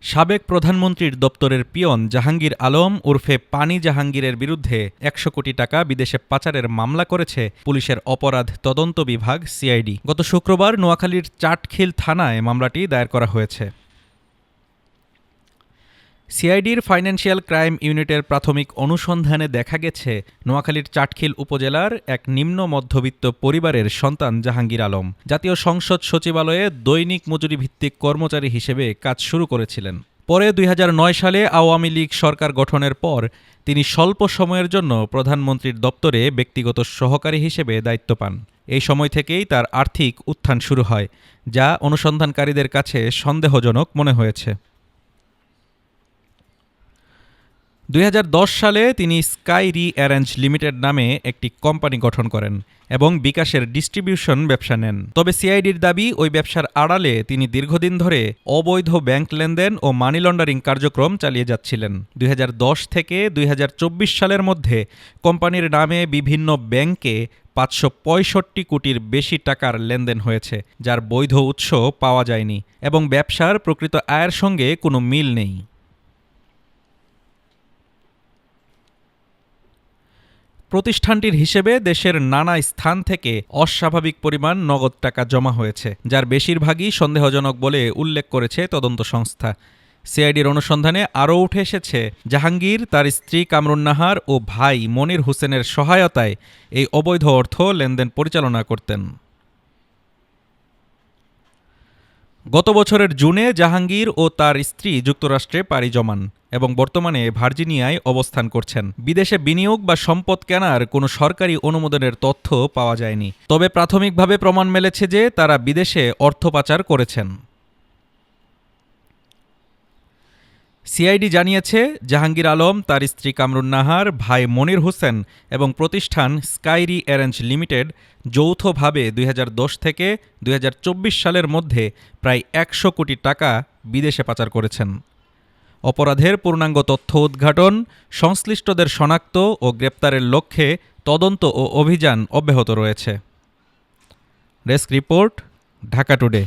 সাবেক প্রধানমন্ত্রীর দপ্তরের পিয়ন জাহাঙ্গীর আলম ওরফে পানি জাহাঙ্গীরের বিরুদ্ধে ১০০ কোটি টাকা বিদেশে পাচারের মামলা করেছে পুলিশের অপরাধ তদন্ত বিভাগ সিআইডি। গত শুক্রবার নোয়াখালীর চাটখিল থানায় মামলাটি দায়ের করা হয়েছে। সিআইডির ফাইন্যান্সিয়াল ক্রাইম ইউনিটের প্রাথমিক অনুসন্ধানে দেখা গেছে, নোয়াখালীর চাটখিল উপজেলার এক নিম্ন মধ্যবিত্ত পরিবারের সন্তান জাহাঙ্গীর আলম জাতীয় সংসদ সচিবালয়ে দৈনিক মজুরি ভিত্তিক কর্মচারী হিসেবে কাজ শুরু করেছিলেন। পরে ২০০৯ সালে আওয়ামী লীগ সরকার গঠনের পর তিনি স্বল্প সময়ের জন্য প্রধানমন্ত্রীর দপ্তরে ব্যক্তিগত সহকারী হিসেবে দায়িত্ব পান। এই সময় থেকেই তার আর্থিক উত্থান শুরু হয়, যা অনুসন্ধানকারীদের কাছে সন্দেহজনক মনে হয়েছে। ২০১০ সালে তিনি স্কাই রি অ্যারেঞ্জ লিমিটেড নামে একটি কোম্পানি গঠন করেন এবং বিকাশের ডিস্ট্রিবিউশন ব্যবসা নেন। তবে সিআইডির দাবি, ওই ব্যবসার আড়ালে তিনি দীর্ঘদিন ধরে অবৈধ ব্যাংক লেনদেন ও মানি লন্ডারিং কার্যক্রম চালিয়ে যাচ্ছিলেন। ২০১০ থেকে ২০২৪ সালের মধ্যে কোম্পানির নামে বিভিন্ন ব্যাংকে ৫৬৫ কোটির বেশি টাকার লেনদেন হয়েছে, যার বৈধ উৎস পাওয়া যায়নি এবং ব্যবসার প্রকৃত আয়ের সঙ্গে কোনো মিল নেই। প্রতিষ্ঠানটির হিসেবে দেশের নানা স্থান থেকে অস্বাভাবিক পরিমাণ নগদ টাকা জমা হয়েছে, যার বেশিরভাগই সন্দেহজনক বলে উল্লেখ করেছে তদন্ত সংস্থা। সিআইডির অনুসন্ধানে আরও উঠে এসেছে, জাহাঙ্গীর তার স্ত্রী কামরুন নাহার ও ভাই মনির হোসেনের সহায়তায় এই অবৈধ অর্থ লেনদেন পরিচালনা করতেন। গত বছরের জুনে জাহাঙ্গীর ও তার স্ত্রী যুক্তরাষ্ট্রে পাড়ি জমান এবং বর্তমানে ভার্জিনিয়ায় অবস্থান করছেন। বিদেশে বিনিয়োগ বা সম্পদ কেনার কোনো সরকারি অনুমোদনের তথ্য পাওয়া যায়নি, তবে প্রাথমিকভাবে প্রমাণ মিলেছে যে তারা বিদেশে অর্থ পাচার করেছেন। সিআইডি জানিয়েছে, জাহাঙ্গীর আলম, তার স্ত্রী কামরুন নাহার, ভাই মনির হোসেন এবং প্রতিষ্ঠান স্কাই রি অ্যারেঞ্জ লিমিটেড যৌথভাবে ২০১০ থেকে ২০২৪ সালের মধ্যে প্রায় ১০০ কোটি টাকা বিদেশে পাচার করেছেন। অপরাধের পূর্ণাঙ্গ তথ্য উদ্ঘাটন, সংশ্লিষ্টদের শনাক্ত ও গ্রেপ্তারের লক্ষ্যে তদন্ত ও অভিযান অব্যাহত রয়েছে। Desk report, Dhaka today.